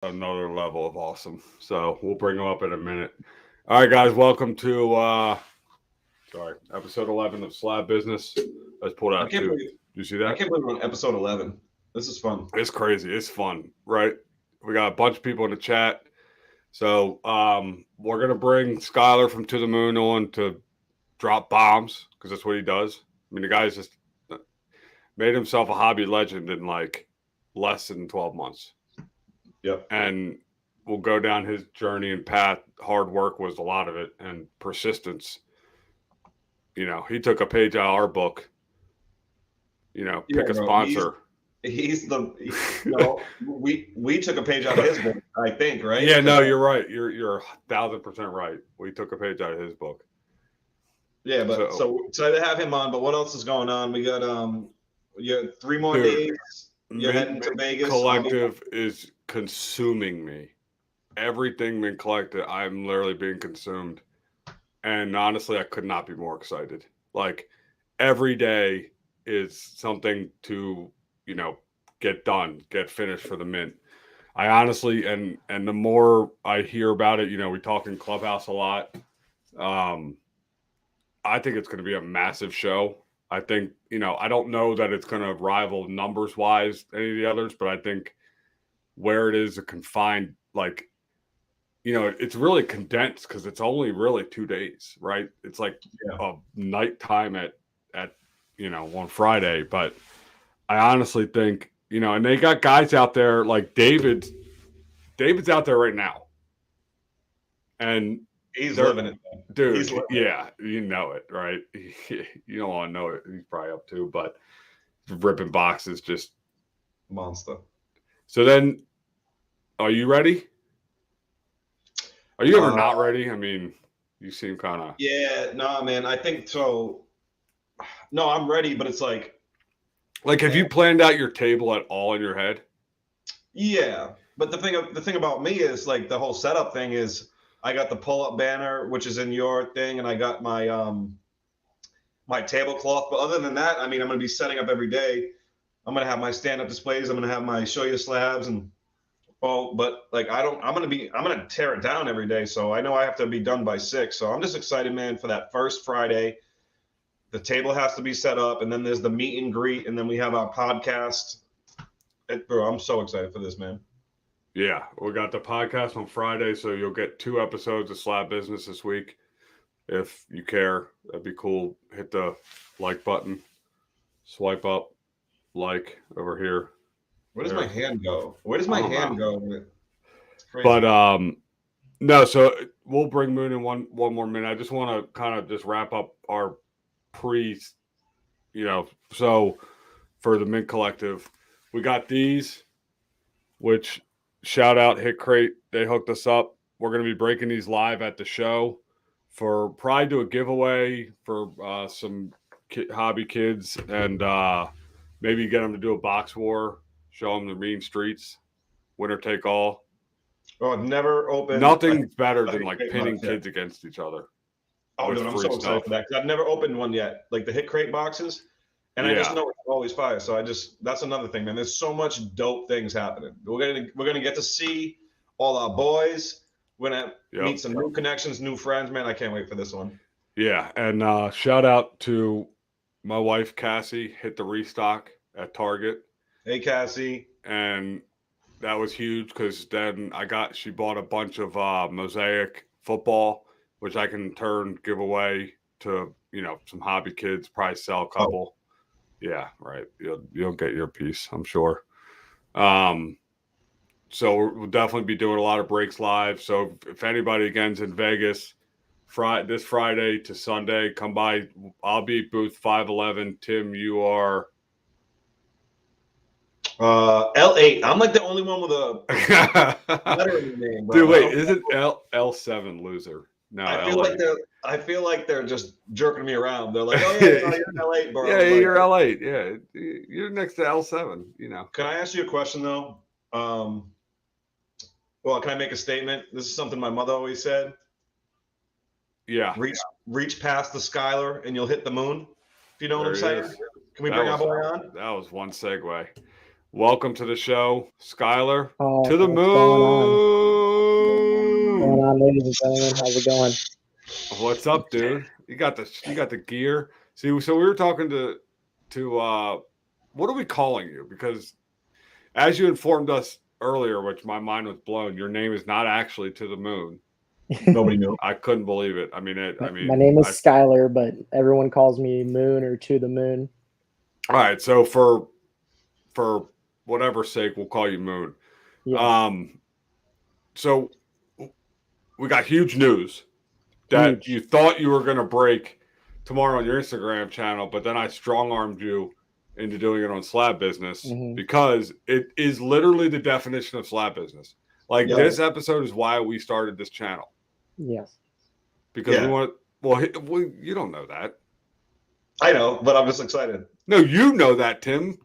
another level of awesome. So we'll bring him up in a minute. All right, guys, welcome to episode 11 of Slab Business. Let's pull I out can't two. believe Do you see I that? can't believe we're on episode 11. This is fun. It's crazy. It's fun, right? We got a bunch of people in the chat. So we're gonna bring Skylar from To The Moon on to drop bombs because that's what he does. I mean, the guy's just made himself a hobby legend in like less than 12 months. Yep. And we'll go down his journey and path. Hard work was a lot of it, and persistence. He took a page out of our book. Yeah, Pick a bro. He's sponsor. he's the no. We took a page out of his book, I think, right? Yeah, Because no, you're right. You're 1,000% right. We took a page out of his book. yeah, but So, so excited to have him on. But what else is going on? You got 3 more dude, days. You're Mint heading to Vegas. I'll be Collective is consuming me. Everything Mint Collective, I'm literally being consumed. And honestly, I could not be more excited. Like every day is something to, you know, get done, get finished for the Mint. I honestly, and the more I hear about it, we talk in Clubhouse a lot. Um, I think it's going to be a massive show. I think, I don't know that it's going to rival numbers wise any of the others, but I think where it is a confined, like, it's really condensed because it's only really 2 days, right? It's like yeah. a nighttime at on Friday, but I honestly think and they got guys out there like David's out there right now, and He's they're living it. He's dude, living it. yeah, you know it, right? You don't want to know it. He's probably up too, but ripping boxes just Monster. so. Then, are you ready? Are you ever Uh, not ready? I mean, you seem kind of yeah, no, man. I think so. No, I'm ready, but it's like, have man, you planned out your table at all in your head? yeah. But the thing about me is like the whole setup thing is I got the pull up banner, which is in your thing, and I got my tablecloth. But other than that, I mean, I'm gonna be setting up every day. I'm gonna have my stand up displays. I'm gonna have my show you slabs and but like I'm gonna tear it down every day. So I know I have to be done by 6. So I'm just excited, man, for that first Friday. The table has to be set up, and then there's the meet and greet, and then we have our podcast. Bro, I'm so excited for this, man. Yeah, we got the podcast on Friday, so you'll get 2 episodes of Slab Business this week. If you care, that'd be cool. Hit the like button, swipe up, like over here. Where does my There. hand go? Where does I my don't know, hand go? It's but crazy. no. So we'll bring Moon in one more minute. I just want to kind of just wrap up our pre, so for the Mint Collective, we got these, which shout out Hit Crate. They hooked us up. We're going to be breaking these live at the show for probably do a giveaway for some hobby kids and maybe get them to do a box war, show them the mean streets, winner take all. Oh, I've never opened Nothing's better a than hit like crate pinning box yet. kids against each other Oh, with dude, I'm free so excited stuff. for that because I've never opened one yet. Like the hit crate boxes, and I just Yeah. know it's always fire. So that's another thing, man. There's so much dope things happening. We're gonna get to see all our boys. We're gonna Yep. meet some new connections, new friends, man. I can't wait for this one. Yeah. And shout out to my wife, Cassie, hit the restock at Target. Hey, Cassie. And that was huge because then she bought a bunch of mosaic football, which I can in turn give away to some hobby kids. Probably sell a Oh, couple. Yeah, right. You'll get your piece, I'm sure. Um, so we'll definitely be doing a lot of breaks live. So if anybody again's in Vegas, this Friday to Sunday, come by. I'll be at booth 511. Tim, you are. L8. I'm like the only one with a letter in the name, Dude, bro. wait, is it L7 loser? No, I feel like L8. they're. I feel like they're just jerking me around. They're like, "Oh yeah, no, you're in L8, Yeah, bro." Like, you're L8. Yeah, you're next to L7. can I ask you a question though? Um, well, can I make a statement? This is something my mother always said. Yeah, Reach past the Skylar and you'll hit the moon. If you know what there I'm he saying. is. Can we That bring our was boy on? that was one segue. Welcome to the show, Skylar. Oh, To the what's going on? What's going moon. on, ladies and gentlemen? How's it going? What's up, dude? You got the gear. See, so we were talking to what are we calling you? Because as you informed us earlier, which my mind was blown, your name is not actually To The Moon. Nobody knew. I couldn't believe it. My name is Skylar, but everyone calls me Moon or To The Moon. All right, so for whatever sake, we'll call you Moon. Yes. So we got huge news that Huge. you thought you were going to break tomorrow on your Instagram channel, but then I strong armed you into doing it on slab business because it is literally the definition of slab business. Like this episode is why we started this channel. Yes. Because we want. Well, you don't know that. I know, but I'm just excited. No, you know that, Tim.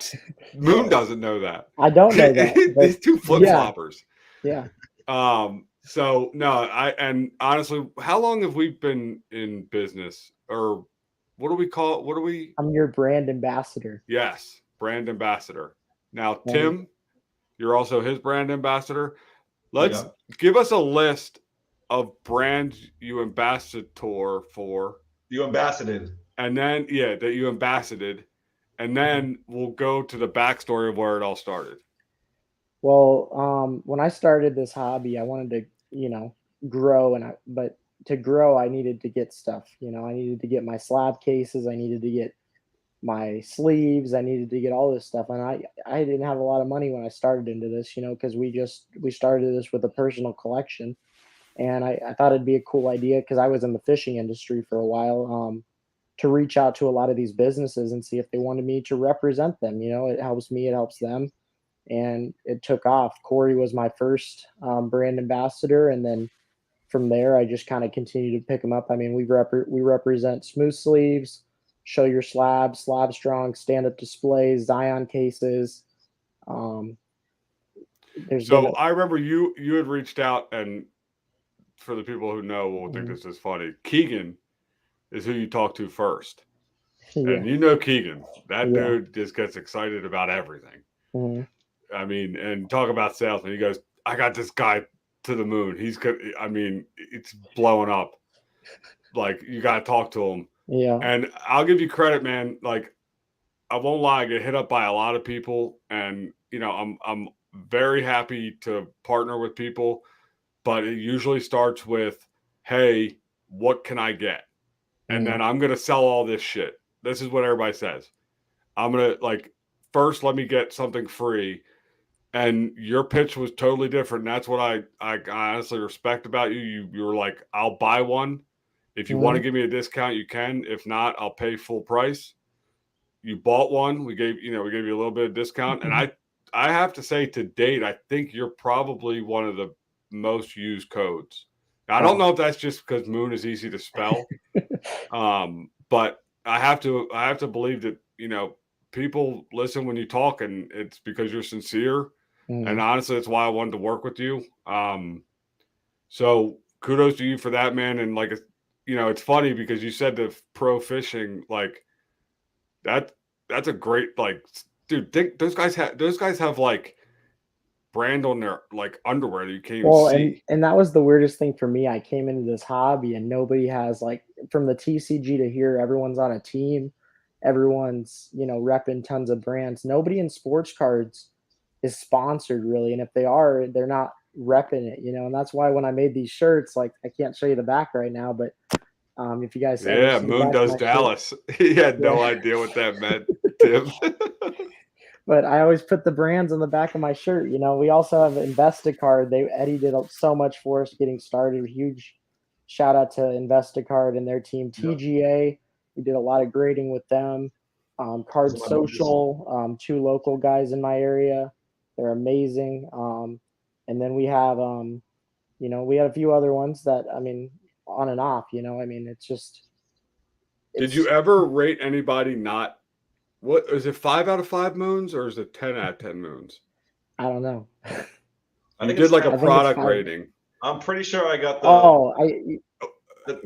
Moon doesn't know that. I don't know that. These two flip floppers. Yeah. So no, and honestly, how long have we been in business, or what do we call it? What do we? I'm your brand ambassador. Yes, brand ambassador. Now, Tim, you're also his brand ambassador. Let's give us a list of brands you ambassador for. You ambassaded. And then that you ambassaded, and then we'll go to the backstory of where it all started. Well, when I started this hobby, I wanted to, grow, but to grow, I needed to get stuff. I needed to get my slab cases. I needed to get my sleeves. I needed to get all this stuff, and I didn't have a lot of money when I started into this, because we started this with a personal collection, and I thought it'd be a cool idea because I was in the fishing industry for a while. To reach out to a lot of these businesses and see if they wanted me to represent them. It helps me, it helps them. And it took off. Corey was my first brand ambassador. And then from there, I just kind of continued to pick them up. I mean, we represent Smooth Sleeves, Show Your Slab, Slab Strong, Stand-Up Displays, Zion cases. I remember you had reached out, and for the people who know will think this is funny, Keegan is who you talk to first. And you know Keegan. That dude just gets excited about everything. I mean, and talk about salesman. He goes, I got this guy To The Moon. He's good. I mean, it's blowing up. Like, you got to talk to him. Yeah. And I'll give you credit, man. Like, I won't lie, I get hit up by a lot of people. And, I'm very happy to partner with people. But it usually starts with, hey, what can I get? And then I'm going to sell all this shit. This is what everybody says. I'm going to, first let me get something free. And your pitch was totally different. And that's what I honestly respect about you. You were like, I'll buy one. If you want to give me a discount, you can. If not, I'll pay full price. You bought one. We gave you a little bit of discount. And I have to say, to date, I think you're probably one of the most used codes. I don't know if that's just because Moon is easy to spell. But I have to believe that, people listen when you talk, and it's because you're sincere. And honestly, that's why I wanted to work with you. So kudos to you for that, man. And it's funny because you said the pro fishing, that's a great, dude, those guys have brand on their underwear that you can't even see. And that was the weirdest thing for me. I came into this hobby and nobody has, from the TCG to here, everyone's on a team. Everyone's, repping tons of brands. Nobody in sports cards is sponsored really. And if they are, they're not repping it, and that's why when I made these shirts, I can't show you the back right now, but if you guys Moon does Dallas. He had no idea what that meant, Tim. But I always put the brands on the back of my shirt. We also have Investicard. Eddie did so much for us getting started. Huge shout out to Investicard and their team. TGA, we did a lot of grading with them. Card Social, two local guys in my area. They're amazing. And then we have, we had a few other ones that, on and off, it's just. Did you ever rate anybody not? What is it? 5 out of 5 moons, or is it 10 out of 10 moons? I don't know. I did a product rating. I'm pretty sure I got the.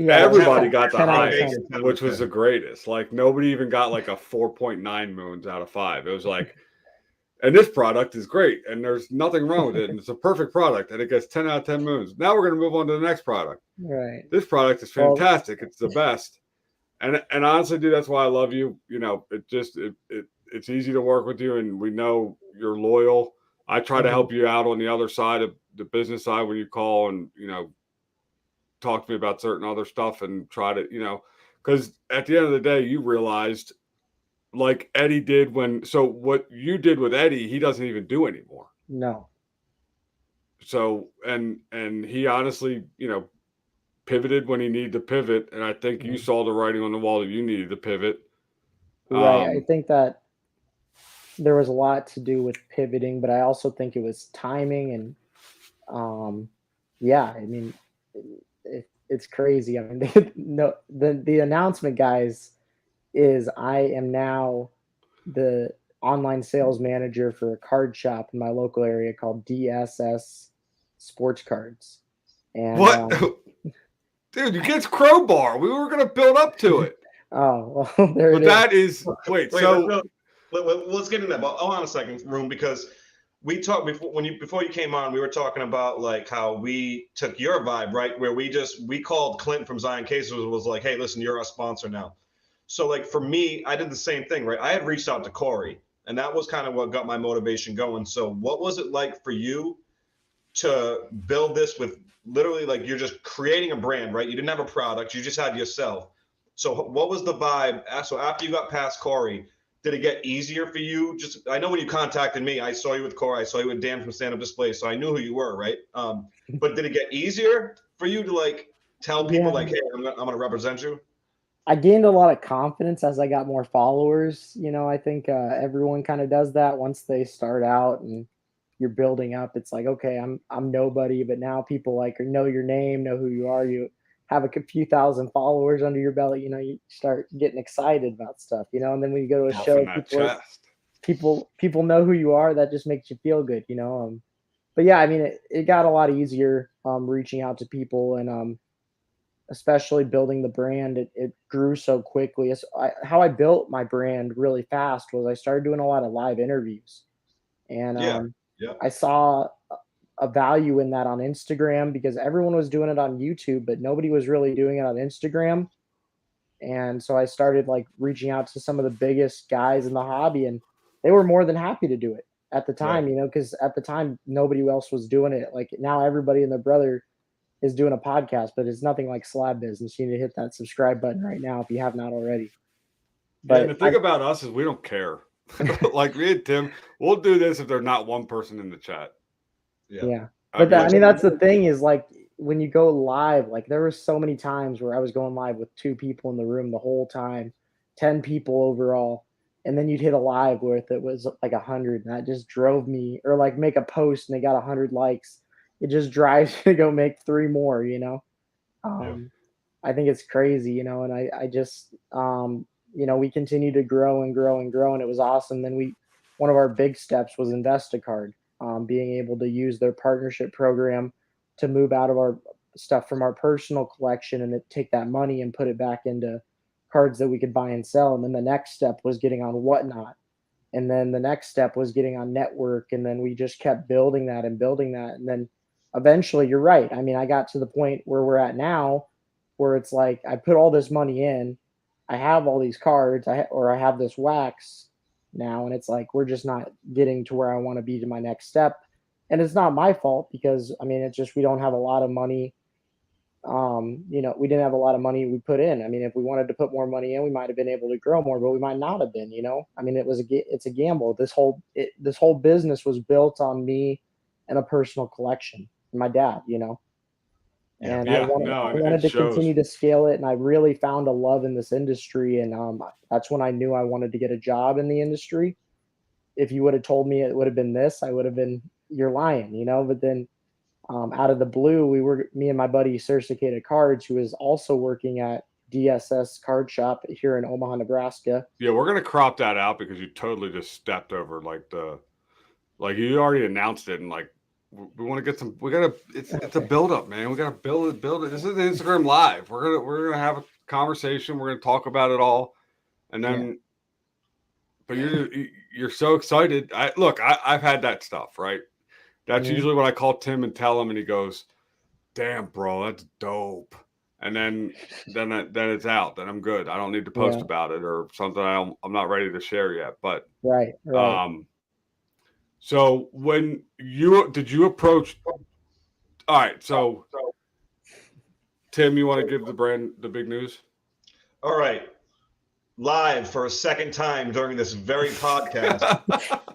Everybody got the highest, which was the greatest. Nobody even got a 4.9 moons out of 5. It was And this product is great, and there's nothing wrong with it, and it's a perfect product, and it gets 10 out of 10 moons. Now we're going to move on to the next product. Right. This product is Well, fantastic. It's the best. And honestly, dude, that's why I love you. You know, it's easy to work with you, and we know you're loyal. I try to help you out on the other side of the business side when you call and, you know, talk to me about certain other stuff and try to, you know, because at the end of the day, you realized like Eddie did so what you did with Eddie, he doesn't even do anymore. no. So, and he honestly, you know, pivoted when he needed to pivot. And I think you saw the writing on the wall that you needed to pivot. Right. I think that there was a lot to do with pivoting, but I also think it was timing and, yeah, I mean, it's crazy. I mean, no, the announcement, guys, is I am now the online sales manager for a card shop in my local area called DSS Sports Cards. And what? Dude, you get crowbar. We were going to build up to it. Oh, well, there but it that is. wait, so let's get into that. But hold on a second, Room, because we talked before you came on, we were talking about like how we took your vibe, right? Where we called Clint from Zion Cases, was like, hey, listen, you're our sponsor now. So like for me, I did the same thing, right? I had reached out to Corey, and that was kind of what got my motivation going. So what was it like for you to build this with literally like you're just creating a brand, right? You didn't have a product, you just had yourself. So what was the vibe? So after you got past Corey, did it get easier for you? Just I know when you contacted me, I saw you with Corey, I saw you with Dan from Stand Up Display, so I knew who you were, right? But did it get easier for you to like tell people like, hey, I'm gonna represent you? I gained a lot of confidence as I got more followers. You know, I think everyone kind of does that once they start out and you're building up. It's like, okay, I'm nobody, but now people like know your name, know who you are. You have a few thousand followers under your belt. You know, you start getting excited about stuff. You know, and then when you go to a show, people know who you are. That just makes you feel good. You know, but yeah, I mean, it got a lot easier reaching out to people and especially building the brand. It grew so quickly. How I built my brand really fast was I started doing a lot of live interviews, and I saw a value in that on Instagram because everyone was doing it on YouTube, but nobody was really doing it on Instagram. And so I started like reaching out to some of the biggest guys in the hobby, and they were more than happy to do it at the time, you know, because at the time nobody else was doing it. Like now everybody and their brother is doing a podcast, but it's nothing like Slab Business. You need to hit that subscribe button right now if you have not already. But and the thing about us is we don't care. Like me and Tim, we'll do this if there's not one person in the chat. Yeah. But I mean, that's the thing is like when you go live, like there were so many times where I was going live with 2 people in the room the whole time, 10 people overall. And then you'd hit a live where it was like 100, and that just drove me, or like make a post and they got 100 likes. It just drives you to go make 3 more, you know? I think it's crazy, you know, and I just, you know, we continue to grow and grow and grow, and it was awesome. Then one of our big steps was Investicard, being able to use their partnership program to move out of our stuff from our personal collection and take that money and put it back into cards that we could buy and sell. And then the next step was getting on Whatnot. And then the next step was getting on Network. And then we just kept building that and building that. And then eventually, you're right. I mean, I got to the point where we're at now where it's like I put all this money in, I have all these cards, I have this wax now, and it's like we're just not getting to where I want to be to my next step. And it's not my fault because I mean, it's just we don't have a lot of money. You know, we didn't have a lot of money we put in. I mean, if we wanted to put more money in, we might have been able to grow more, but we might not have been. You know, I mean, it's a gamble. This whole business was built on me and a personal collection. And my dad, you know. And I wanted to continue to scale it, and I really found a love in this industry, and that's when I knew I wanted to get a job in the industry. If you would have told me it would have been this, I would have been, you're lying, you know. But then, out of the blue, me and my buddy Sophisticated Cards, who is also working at DSS Card Shop here in Omaha, Nebraska. Yeah, we're gonna crop that out because you totally just stepped over like you already announced it, and like we want to get some. It's a build up, man. We gotta build it. This is Instagram Live. We're gonna have a conversation. We're gonna talk about it all, and then but you're so excited. I've had that stuff, right? That's Mhm. usually when I call Tim and tell him, and he goes, "Damn, bro, that's dope." And then it's out. Then I'm good. I don't need to post Yeah. about it or something. I'm not ready to share yet. But Right. so when did you approach? All right, so Tim, you want to give the brand the big news? All right. Live for a second time during this very podcast,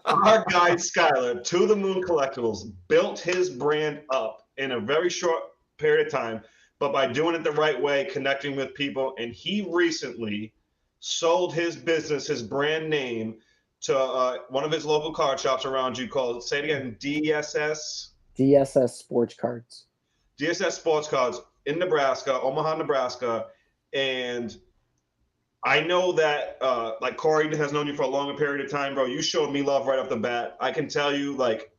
our guy Skylar, To The Moon Collectibles, built his brand up in a very short period of time, but by doing it the right way, connecting with people. And he recently sold his business, his brand name, to one of his local card shops around you called, say it again, DSS Sports Cards. DSS Sports Cards in Nebraska, Omaha, Nebraska. And I know that, like Corey has known you for a longer period of time, bro. You showed me love right off the bat. I can tell you, like,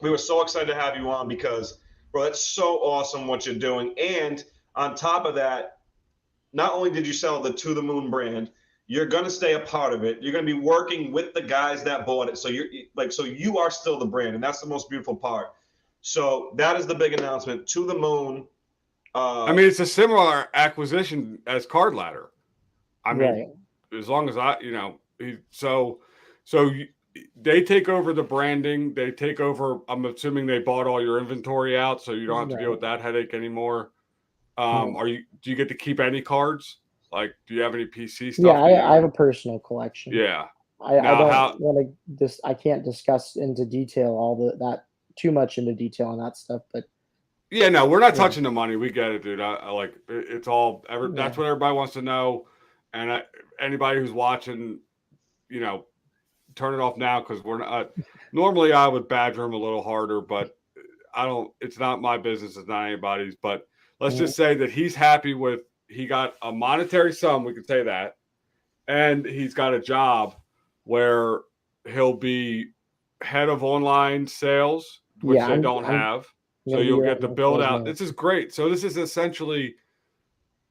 we were so excited to have you on because, bro, that's so awesome what you're doing. And on top of that, not only did you sell the To The Moon brand, you're gonna stay a part of it. You're gonna be working with the guys that bought it. So you are still the brand, and that's the most beautiful part. So that is the big announcement. To The Moon. I mean, it's a similar acquisition as Card Ladder. I mean, as long as they take over the branding. They take over. I'm assuming they bought all your inventory out, so you don't have to deal with that headache anymore. Do you get to keep any cards? Like, do you have any PC stuff? Yeah, I have a personal collection. Yeah. I don't want to I can't discuss into detail that too much into detail on that stuff, but yeah, no, we're not touching the money. We get it, dude. I like it's all. That's what everybody wants to know, and anybody who's watching, turn it off now because we're not. Normally, I would badger him a little harder, but I don't. It's not my business. It's not anybody's. But let's just say that he's happy with. He got a monetary sum. We can say that, and he's got a job where he'll be head of online sales, which they don't have. So you'll get the build out. This is great. So this is essentially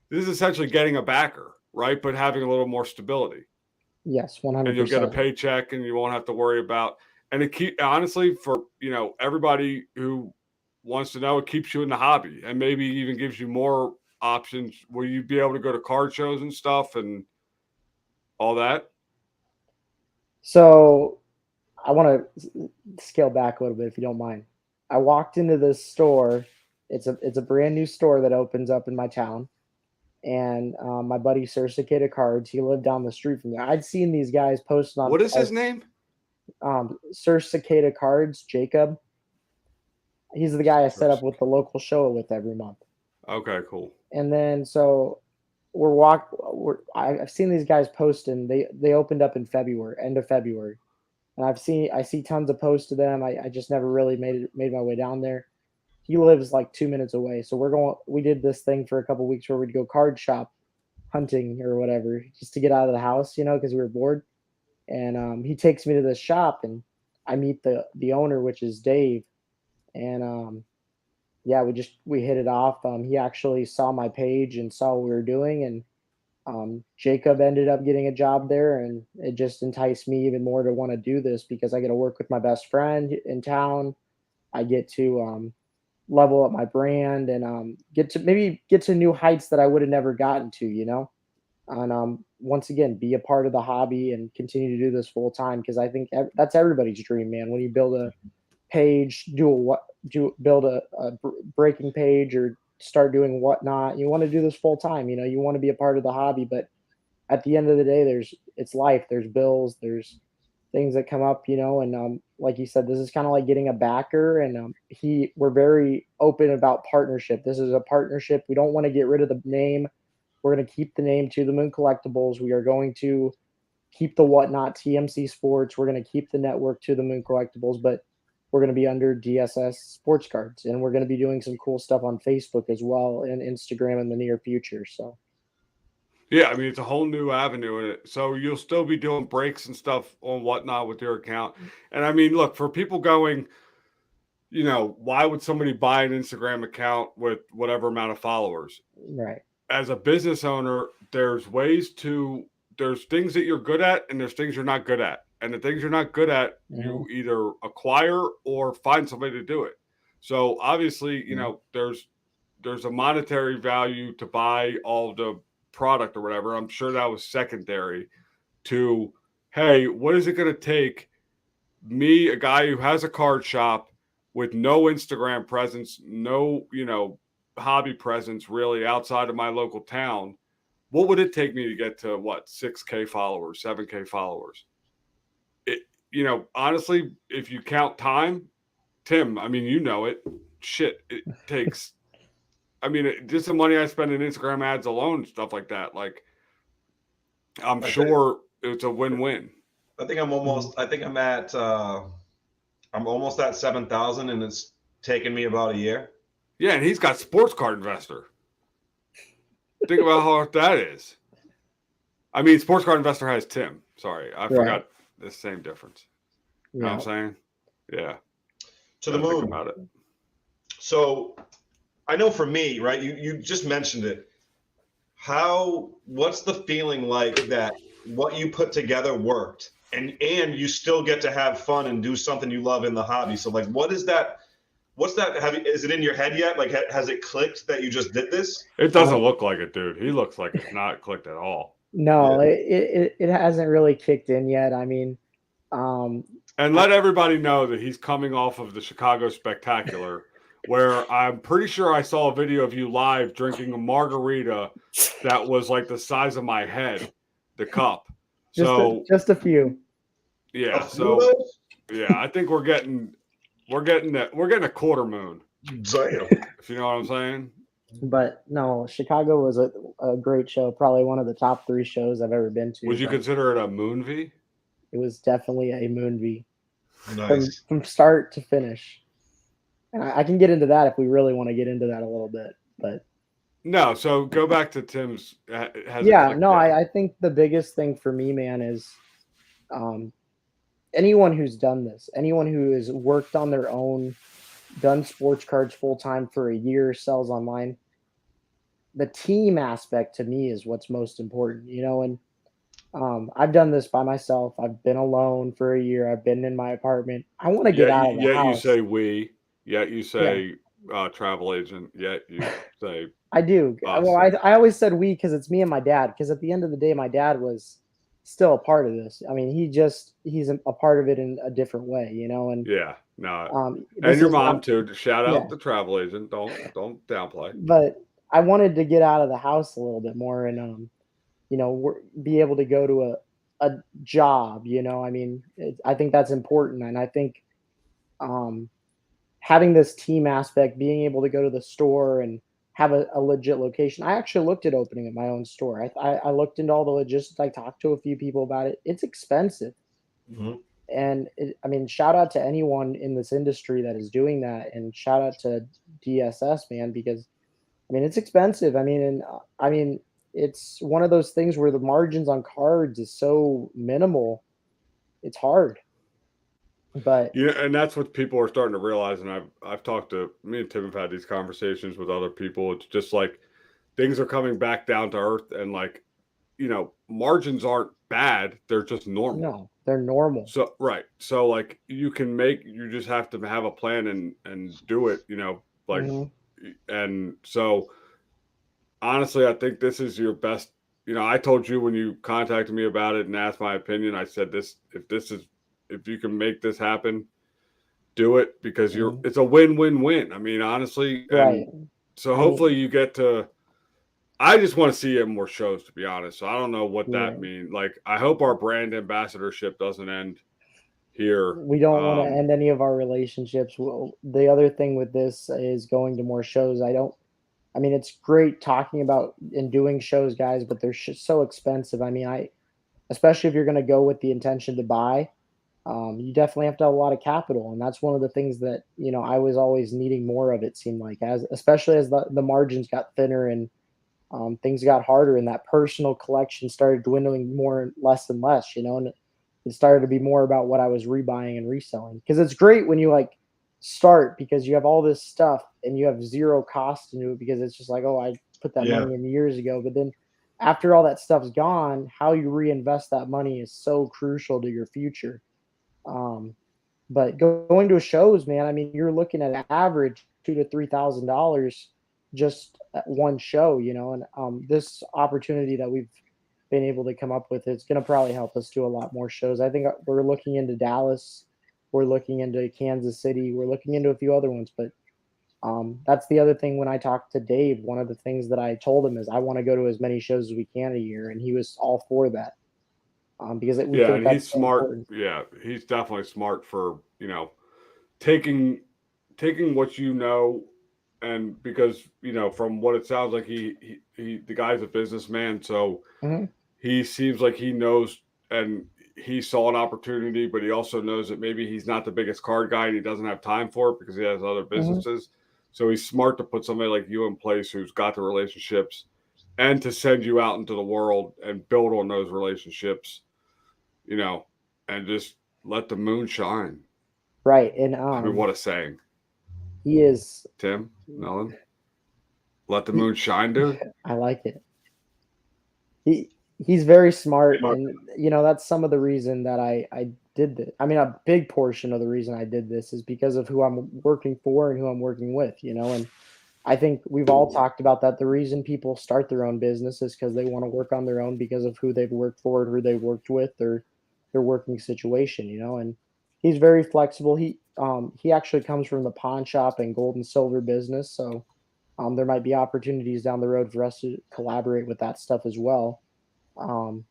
getting a backer, right? But having a little more stability. Yes, 100%. And you'll get a paycheck, and you won't have to worry about. And honestly, for everybody who wants to know, it keeps you in the hobby, and maybe even gives you more options where you'd be able to go to card shows and stuff and all that. So I want to scale back a little bit, if you don't mind. I walked into this store. It's a brand new store that opens up in my town, and my buddy Sir Cicada Cards, he lived down the street from there. I'd seen these guys posting on. What is his name? Sir Cicada Cards, Jacob. He's the guy I set up with the local show with every month. Okay, cool. And then so I've seen these guys posting. They opened up in February, end of February. And I see tons of posts to them. I just never really made my way down there. He lives like 2 minutes away. So we did this thing for a couple weeks where we'd go card shop hunting or whatever, just to get out of the house, because we were bored. And he takes me to this shop, and I meet the owner, which is Dave. And yeah, we hit it off. He actually saw my page and saw what we were doing, and Jacob ended up getting a job there, and it just enticed me even more to want to do this because I get to work with my best friend in town. I get to level up my brand and get to new heights that I would have never gotten to, and once again, be a part of the hobby and continue to do this full time because I think that's everybody's dream, man. When you build a page, build a breaking page or start doing whatnot, you want to do this full time. You want to be a part of the hobby, but at the end of the day, it's life. There's bills. There's things that come up, and like you said, this is kind of like getting a backer, and we're very open about partnership. This is a partnership. We don't want to get rid of the name. We're going to keep the name To The Moon Collectibles. We are going to keep the whatnot TMC Sports. We're going to keep the network To The Moon Collectibles, but we're going to be under DSS Sports Cards, and we're going to be doing some cool stuff on Facebook as well and Instagram in the near future. So, yeah, I mean, it's a whole new avenue in it. So you'll still be doing breaks and stuff on whatnot with your account. And I mean, look, for people going, why would somebody buy an Instagram account with whatever amount of followers? Right. As a business owner, there's ways to there's things that you're good at and there's things you're not good at. And the things you're not good at, you either acquire or find somebody to do it. So obviously, you know, there's a monetary value to buy all the product or whatever. I'm sure that was secondary to, hey, what is it going to take me, a guy who has a card shop with no Instagram presence, no, you know, hobby presence really outside of my local town? What would it take me to get to what, 6K followers, 7K followers? It, you know, honestly, if you count time, Tim, I mean, you know it. Shit, it takes. I mean, just the money I spend in Instagram ads alone, stuff like that. Like, I'm sure it's a win-win. I think I'm almost. I think I'm at. I'm almost at 7,000, and it's taken me about a year. Yeah, and he's got Sports Card Investor. Think about how hard that is. I mean, Sports Card Investor has Tim. Sorry, I forgot the same difference. You know what I'm saying? Yeah. To the moon. Think about it. So, I know for me, right? You just mentioned it. What's the feeling like that what you put together worked, and you still get to have fun and do something you love in the hobby? So, like, what is that? What's that? Is it in your head yet? Like, has it clicked that you just did this? It doesn't look like it, dude. He looks like it's not clicked at all. No, it hasn't really kicked in yet. I mean, and let everybody know that he's coming off of the Chicago Spectacular, where I'm pretty sure I saw a video of you live drinking a margarita that was like the size of my head, the cup. Just a few. Yeah. So yeah, I think we're getting a quarter moon. Damn. If you know what I'm saying. But no, Chicago was a great show. Probably one of the top 3 shows I've ever been to. Would you consider it a moon V? It was definitely a moon V. Nice. From start to finish. And I can get into that if we really want to get into that a little bit. But no, so go back to Tim's. I think the biggest thing for me, man, is anyone who's done this, anyone who has worked on their own, done sports cards full time for a year, sells online. The team aspect to me is what's most important, you know. And I've done this by myself. I've been alone for a year. I've been in my apartment. I want to get out of the house. You say we. Yet you say travel agent. Yet you say I do. Us. Well, I always said we because it's me and my dad. Because at the end of the day, my dad was still a part of this. I mean, he's a part of it in a different way, you know. And and your mom too. Shout out the travel agent. Don't downplay. But I wanted to get out of the house a little bit more and you know, be able to go to a job. You know, I mean, I think that's important, and I think having this team aspect, being able to go to the store and have a legit location. I actually looked at opening at my own store. I looked into all the logistics. I talked to a few people about it. It's expensive. And I mean, shout out to anyone in this industry that is doing that. And shout out to DSS, man, because I mean, it's expensive. I mean, it's one of those things where the margins on cards is so minimal. It's hard. But and that's what people are starting to realize. And I've talked to me and Tim have had these conversations with other people. It's just like things are coming back down to earth, and like, you know, margins aren't bad; they're just normal. No, they're normal. So so like you just have to have a plan and do it. You know, like, and so honestly, I think this is your best. You know, I told you when you contacted me about it and asked my opinion, I said if you can make this happen, do it, because it's a win-win-win. I mean, honestly, and so hopefully you get to. I just want to see you at more shows, to be honest. So I don't know what that means. Like, I hope our brand ambassadorship doesn't end here. We don't want to end any of our relationships. The other thing with this is going to more shows. I mean, it's great talking about and doing shows, guys, but they're so expensive. I mean, especially if you're going to go with the intention to buy. You definitely have to have a lot of capital, and that's one of the things that, you know, I was always needing more of. It seemed like, especially as the margins got thinner and things got harder, and that personal collection started dwindling less and less, you know, and it started to be more about what I was rebuying and reselling. Because it's great when you like start because you have all this stuff and you have zero cost into it because it's just like, oh, I put that money in years ago. But then after all that stuff's gone, how you reinvest that money is so crucial to your future. Um, but going to shows, man, I mean, you're looking at an average $2,000 to $3,000 just at one show, you know, and this opportunity that we've been able to come up with is going to probably help us do a lot more shows. I think we're looking into Dallas, we're looking into Kansas City, we're looking into a few other ones, but that's the other thing. When I talked to Dave, one of the things that I told him is I want to go to as many shows as we can a year, and he was all for that because we Yeah, think and he's that's so smart. important. Yeah, he's definitely smart for, taking what you know, and because, from what it sounds like, he the guy's a businessman, so Hmm. he seems like he knows, and he saw an opportunity, but he also knows that maybe he's not the biggest card guy and he doesn't have time for it because he has other Hmm. businesses. So he's smart to put somebody like you in place who's got the relationships and to send you out into the world and build on those relationships, you know, and just let the moon shine. Right, and I mean, what a saying. he is. Tim, Nolan, let the moon shine, dude. I like it. He's very smart, and that's some of the reason that I did this. I mean, a big portion of the reason I did this is because of who I'm working for and who I'm working with, and I think we've all talked about that. The reason people start their own business is because they want to work on their own because of who they've worked for, who they've worked with, or their working situation, and he's very flexible. He actually comes from the pawn shop and gold and silver business, so there might be opportunities down the road for us to collaborate with that stuff as well.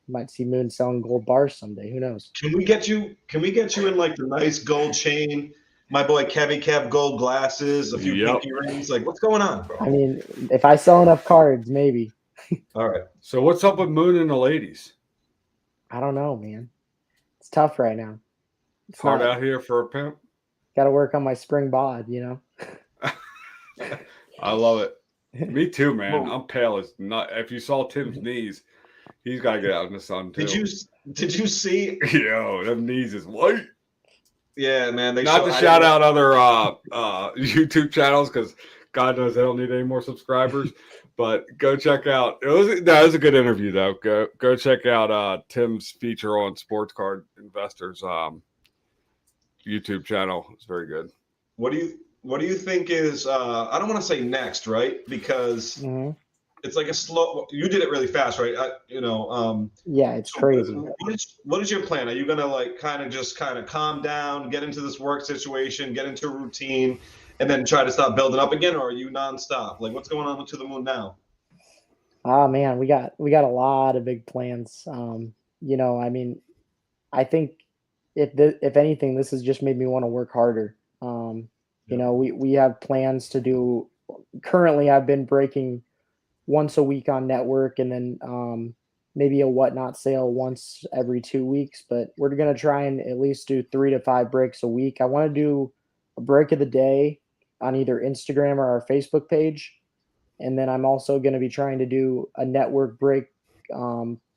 Might see Moon selling gold bars someday. Who knows? Can we get you? Can we get you in like the nice gold chain? My boy Kevy Kev gold glasses, a few Yep. pinky rings. Like, what's going on, bro? I mean, if I sell enough cards, maybe. All right. So what's up with Moon and the ladies? I don't know, man. It's tough right now. It's Hard not. out here for a pimp. Got to work on my spring bod, I love it. Me too, man. Well, I'm pale as nut. If you saw Tim's knees, he's got to get out in the sun too. Did you see? Yo, them knees is white. Yeah, man. Not to shout out other YouTube channels because God knows they don't need any more subscribers. But go check out. That was a good interview though. Go check out Tim's feature on Sports Card Investors YouTube channel. It's very good. What do you think is? I don't want to say next, right? Because Mhm. it's like a slow. You did it really fast, right? Yeah, it's So crazy. what is your plan? Are you gonna like kind of calm down, get into this work situation, get into a routine, and then try to start building up again, or are you nonstop? Like, what's going on with To The Moon now? Oh man, we got a lot of big plans. I mean, I think if anything, this has just made me want to work harder. Yeah. We have plans to do. Currently, I've been breaking once a week on network, and then maybe a whatnot sale once every 2 weeks. But we're gonna try and at least do 3 to 5 breaks a week. I want to do a break of the day on either Instagram or our Facebook page, and then I'm also going to be trying to do a network break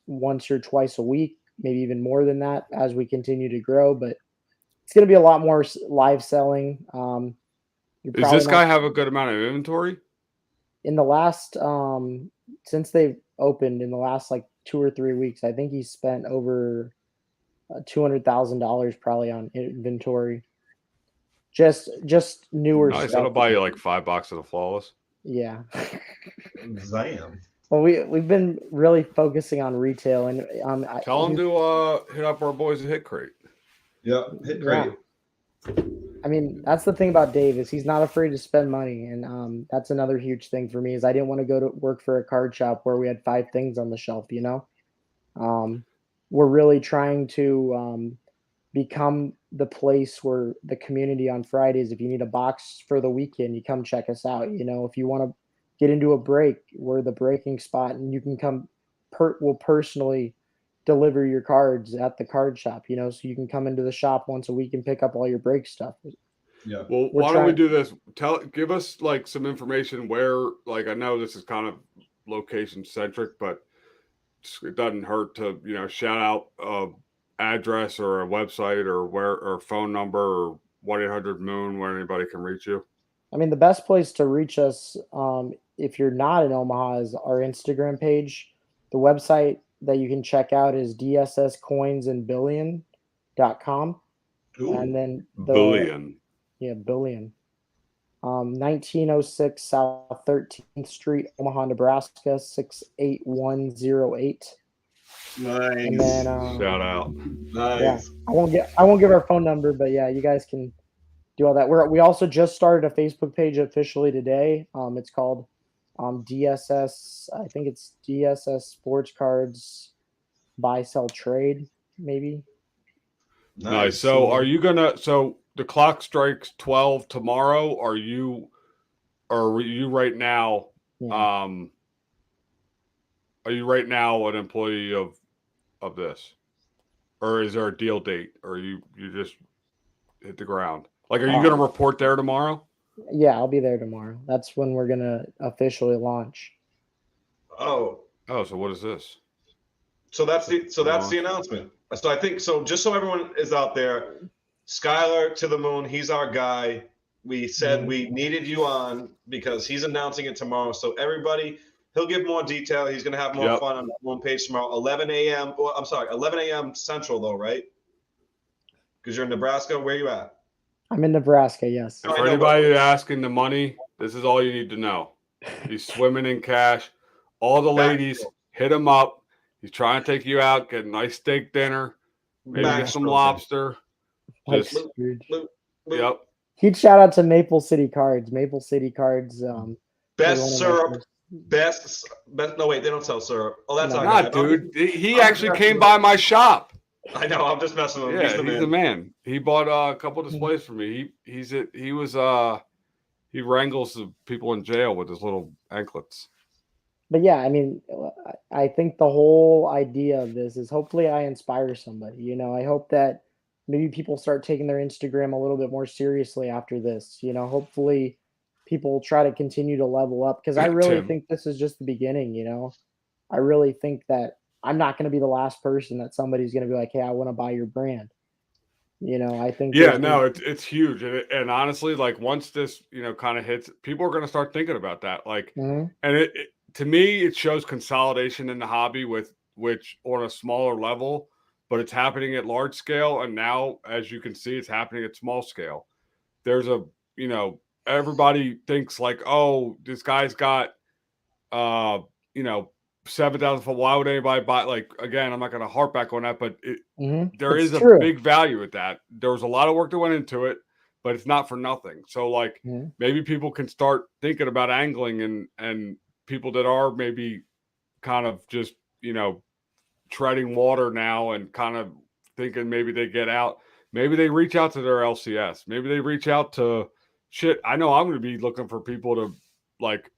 once or twice a week, maybe even more than that as we continue to grow. But it's going to be a lot more live selling. You're Does probably this guy not have a good amount of inventory? in the last since they've opened in the last like 2 or 3 weeks. I think he's spent over $200,000 probably on inventory. Just newer Nice. That'll stuff. buy you like $5 of the flawless. Yeah. Zam. Well, we've been really focusing on retail, and Tell him to hit up our boys at Hit Crate. Yeah, hit yeah. crate. I mean, that's the thing about Dave is he's not afraid to spend money, and that's another huge thing for me is I didn't want to go to work for a card shop where we had 5 things on the shelf. We're really trying to become the place where the community on Fridays. If you need a box for the weekend, you come check us out. If you want to get into a break, we're the breaking spot, and you can come. We'll personally deliver your cards at the card shop. So you can come into the shop once a week and pick up all your break stuff. Yeah. Well, We're why don't we trying. do this? Give us like some information where, like, I know this is kind of location centric, but it doesn't hurt to, shout out a address or a website or phone number or 1-800-MOON where anybody can reach you. I mean, the best place to reach us if you're not in Omaha is our Instagram page. The website that you can check out is dsscoinsandbillion.com. And Ooh. then Billion. billion. 1906 South 13th Street, Omaha, Nebraska 68108. Nice. And then Shout out. Nice. I won't give our phone number, but yeah, you guys can do all that. We also just started a Facebook page officially today. It's called DSS. I think it's DSS Sports Cards Buy Sell Trade, maybe. Nice. So so the clock strikes 12 tomorrow. Are you right now Yeah. are you right now an employee of this? Or is there a deal date? Or you just hit the ground? Like, are you gonna report there tomorrow? Yeah, I'll be there tomorrow. That's when we're gonna officially launch. Oh, So what is this? so that's the announcement. So I think so. Just so everyone is out there, Skylar to the moon. He's our guy. We said we needed you on because he's announcing it tomorrow. So everybody, he'll give more detail. He's going to have more fun on the one page tomorrow. 11 a.m. Well, I'm sorry, 11 a.m. Central though, right? Because you're in Nebraska. Where you at? I'm in Nebraska. Yes. And for anybody asking the money, this is all you need to know. He's swimming in cash. All the ladies, hit him up. He's trying to take you out, get a nice steak dinner, maybe get some lobster. Just, yep. Huge shout out to Maple City Cards. Maple City Cards. Best syrup. Best. No, wait, they don't sell syrup. Oh, that's our guy. Dude. He actually came by my shop. I know. I'm just messing with him. Yeah, he's the man. He bought a couple displays for me. He wrangles the people in jail with his little anklets. But yeah, I mean, I think the whole idea of this is hopefully I inspire somebody. You know, I hope that maybe people start taking their Instagram a little bit more seriously after this. You know, hopefully people try to continue to level up because I really think this is just the beginning. You know, I really think that I'm not going to be the last person that somebody's going to be like, hey, I want to buy your brand. You know, I think. Yeah, no, it's huge. And honestly, like once this, kind of hits, people are going to start thinking about that. Like, and to me, it shows consolidation in the hobby which on a smaller level, but it's happening at large scale. And now, as you can see, it's happening at small scale. There's everybody thinks like, oh, this guy's got, 7,000 foot. Why would anybody buy? Like, again, I'm not going to harp back on that, but there is a big value with that. There was a lot of work that went into it, but it's not for nothing. So like maybe people can start thinking about angling and people that are maybe kind of just, treading water now and kind of thinking maybe they get out. Maybe they reach out to their LCS. Maybe they reach out to shit. I know I'm going to be looking for people to like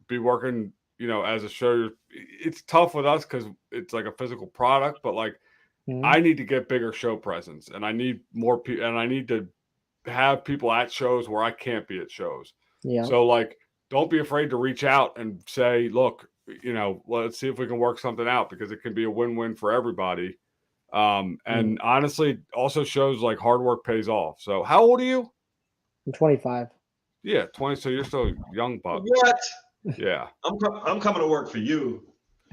be working, as a show. It's tough with us because it's like a physical product, but like I need to get bigger show presence and I need more people and I need to have people at shows where I can't be at shows. Yeah. So like, don't be afraid to reach out and say, look, let's see if we can work something out because it can be a win-win for everybody. And honestly, also shows like hard work pays off. So how old are you? I'm 25. Yeah, 20. So you're still young, buck. What? Yeah. I'm coming to work for you.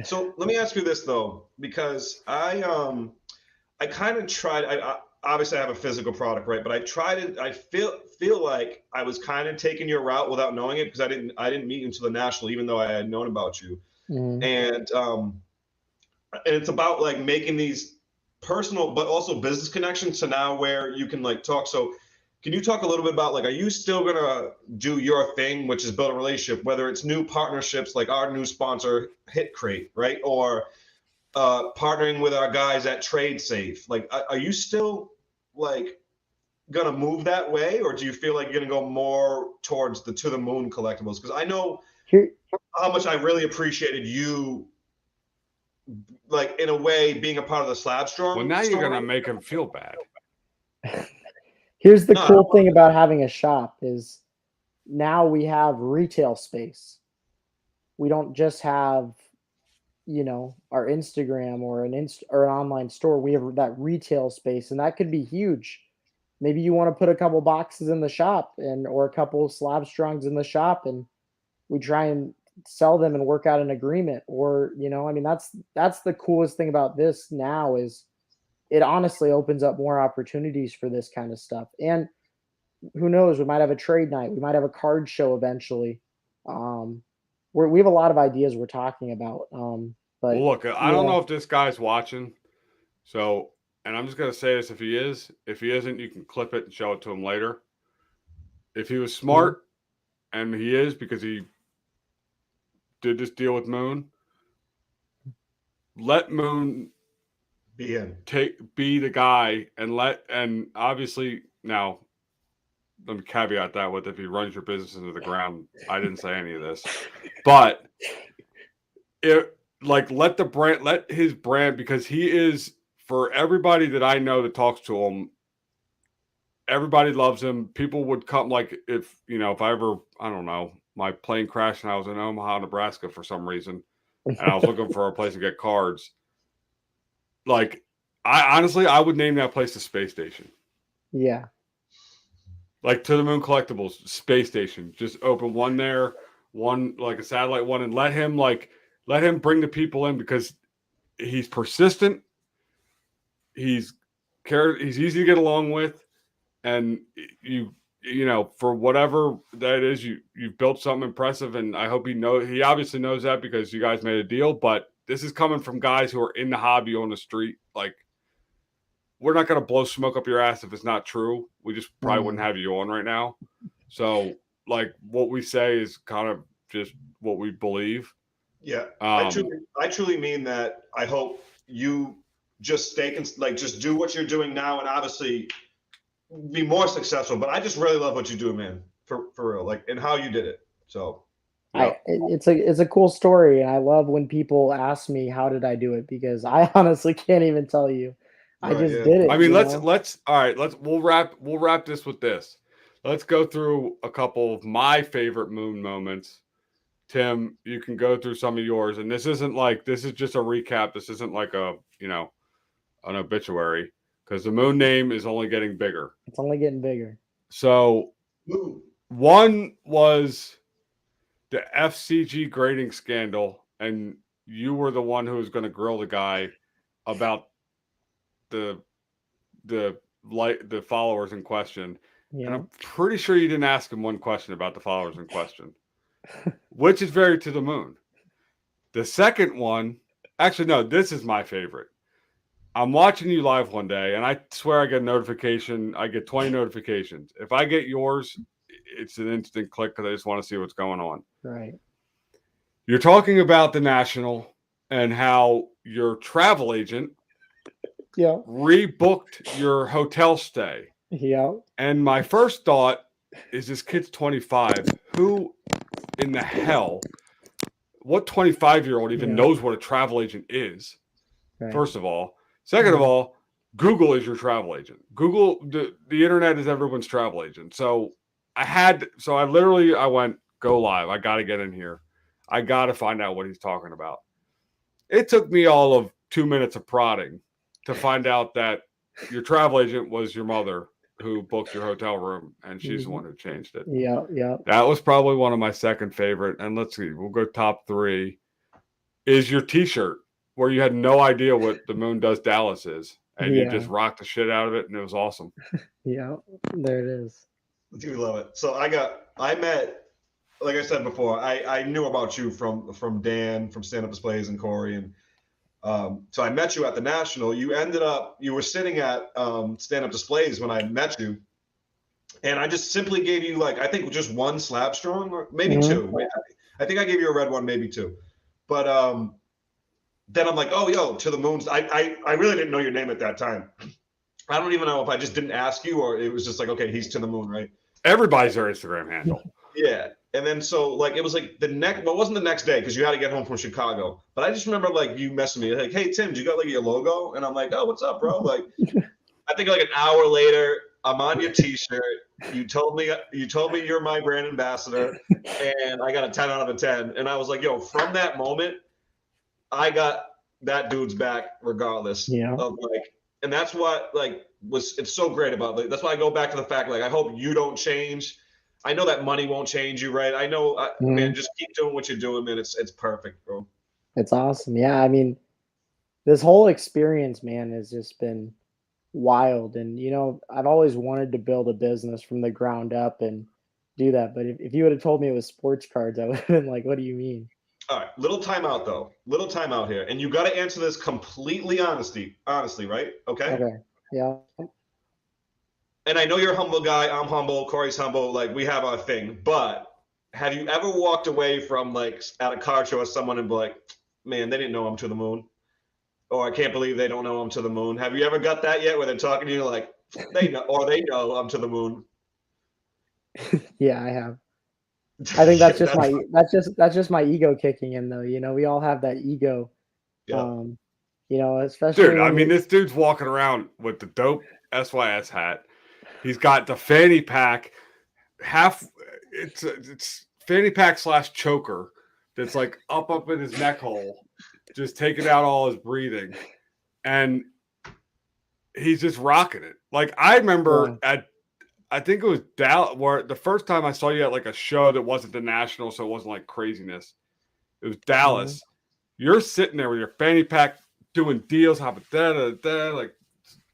So let me ask you this though, because I kind of tried. I obviously I have a physical product, right? But I feel like I was kind of taking your route without knowing it because I didn't meet you until the national, even though I had known about you. And it's about like making these personal but also business connections to now where you can like talk. So can you talk a little bit about like, are you still gonna do your thing, which is build a relationship, whether it's new partnerships like our new sponsor Hit Crate, right? Or partnering with our guys at Trade Safe. Like, are you still like gonna move that way, or do you feel like you're gonna go more towards the To The Moon collectibles? Because I know how much I really appreciated you, like in a way, being a part of the Slab Strong. Well, now you're gonna make him feel bad. Here's the cool thing about having a shop is now we have retail space. We don't just have, our Instagram or an online store. We have that retail space, and that could be huge. Maybe you want to put a couple boxes in the shop or a couple Slab Strongs in the shop, and we try and sell them and work out an agreement. Or, you know, I mean, that's the coolest thing about this now is it honestly opens up more opportunities for this kind of stuff. And who knows, we might have a trade night, we might have a card show eventually. We have a lot of ideas we're talking about. But Well, look, I don't know if this guy's watching, so, and I'm just gonna say this: if he is, if he isn't, you can clip it and show it to him later. If he was smart, and he is because he did this deal with Moon, let Moon Be in. be the guy, and obviously now, let me caveat that with if he runs your business into the ground. I didn't say any of this, but let his brand, because he is, for everybody that I know that talks to him, everybody loves him. People would come, like, if I ever, I don't know, my plane crashed and I was in Omaha, Nebraska for some reason, and I was looking for a place to get cards. Like, I would name that place the Space Station. Yeah. Like To The Moon Collectibles, Space Station. Just open one there, one like a satellite one, and let him bring the people in, because he's persistent. He's easy to get along with, and for whatever that is, you've built something impressive, and I hope he obviously knows that, because you guys made a deal. But this is coming from guys who are in the hobby on the street. Like, we're not going to blow smoke up your ass if it's not true. We just probably wouldn't have you on right now. So, like, what we say is kind of just what we believe. Yeah, I truly mean that. I hope you just just do what you're doing now, and obviously be more successful. But I just really love what you do, man, for real, like, and how you did it. So, yeah. It's a cool story, and I love when people ask me how did I do it, because I honestly can't even tell you. I just did it. I mean, we'll wrap this with this. Let's go through a couple of my favorite Moon moments. Tim, you can go through some of yours, and this is just a recap. This isn't like an obituary, because the Moon name is only getting bigger. It's only getting bigger. So, one was the FCG grading scandal, and you were the one who was going to grill the guy about the followers in question. Yeah. And I'm pretty sure you didn't ask him one question about the followers in question, which is very To The Moon. The second one, actually, no, this is my favorite. I'm watching you live one day, and I swear I get a notification. I get 20 notifications. If I get yours, it's an instant click, because I just want to see what's going on. Right. You're talking about the National and how your travel agent rebooked your hotel stay. Yeah. And my first thought is, this kid's 25. Who in the hell, what 25-year-old even knows what a travel agent is? Right. First of all. Second of all, Google is your travel agent. Google, the internet is everyone's travel agent. So I went, go live. I got to get in here. I got to find out what he's talking about. It took me all of 2 minutes of prodding to find out that your travel agent was your mother, who booked your hotel room, and she's the one who changed it. Yeah, yeah. That was probably one of my second favorite. And let's see, we'll go top 3. Is your T-shirt, where you had no idea what the Moon Does Dallas is, and you just rocked the shit out of it, and it was awesome. Yeah, there it is. I do love it. So I met, like I said before, I knew about you from Dan, from Stand Up Displays, and Corey, and so I met you at the National. You were sitting at Stand Up Displays when I met you, and I just simply gave you, like, I think just one slab strong, or maybe two. I think I gave you a red one, maybe two, but then I'm like, oh, yo, To The Moon's. I really didn't know your name at that time. I don't even know if I just didn't ask you, or it was just like, okay, he's To The Moon, right? Everybody's their Instagram handle. Yeah. And then so, like, it was like it wasn't the next day, because you had to get home from Chicago. But I just remember, like, you messaged me like, hey, Tim, do you got, like, your logo? And I'm like, oh, what's up, bro? Like, I think like an hour later, I'm on your T-shirt. You told me you're my brand ambassador, and I got a 10 out of a 10. And I was like, yo, from that moment, I got that dude's back regardless. Yeah. Of, like, and that's what, like, it's so great about, like, that's why I go back to the fact, like, I hope you don't change. I know that money won't change you, right? I know, Mhm. man. Just keep doing what you're doing, man. It's perfect, bro. It's awesome. Yeah, I mean, this whole experience, man, has just been wild. And I've always wanted to build a business from the ground up and do that. But if you would have told me it was sports cards, I would have been like, "What do you mean?" All right, little timeout though. Little timeout here, and you got to answer this completely honestly, right? Okay. Okay. Yeah. And I know you're a humble guy. I'm humble. Corey's humble. Like we have our thing. But have you ever walked away from like at a car show with someone and be like, man, they didn't know I'm to the moon, or I can't believe they don't know I'm to the moon. Have you ever got that yet? Where they're talking to you like they know, or they know I'm to the moon. Yeah, I have. I think that's just That's, that's just my ego kicking in though. We all have that ego. yeah. Um, especially Dude, I when mean, you're this dude's walking around with the dope SYS hat. He's got the fanny pack it's fanny pack / choker that's like up in his neck hole, just taking out all his breathing, and he's just rocking it. Like I remember I think it was Dallas, where the first time I saw you at like a show that wasn't the national, so it wasn't like craziness. It was Dallas. You're sitting there with your fanny pack doing deals, hopping like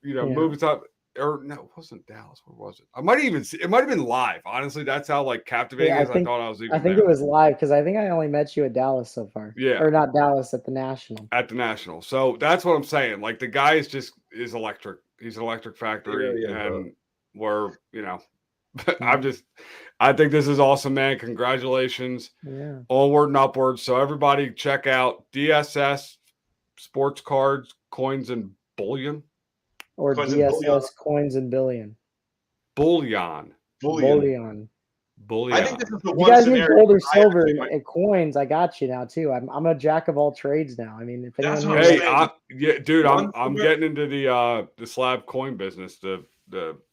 movies up. Or no, it wasn't Dallas. Where was it? It might have been live. Honestly, that's how like captivating Yeah, as I thought I was I even think there. it was live because I think I only met you at Dallas so far. Yeah. Or not Dallas, at the National. At the National. So that's what I'm saying. Like the guy is electric. He's an electric factory, really is, and we're I think this is awesome, man. Congratulations. Yeah. Onward and upward. So everybody check out DSS Sports Cards, Coins and Bullion. Or Coins and bullion. DSS Coins and Billion. Bullion. Bullion. I think this is the If you one guys need scenario. gold or I silver actually- and coins, I got you now too. I'm a jack of all trades now. I mean, if That's anyone what here I'm saying. Dude, One I'm silver- getting into the slab coin business, the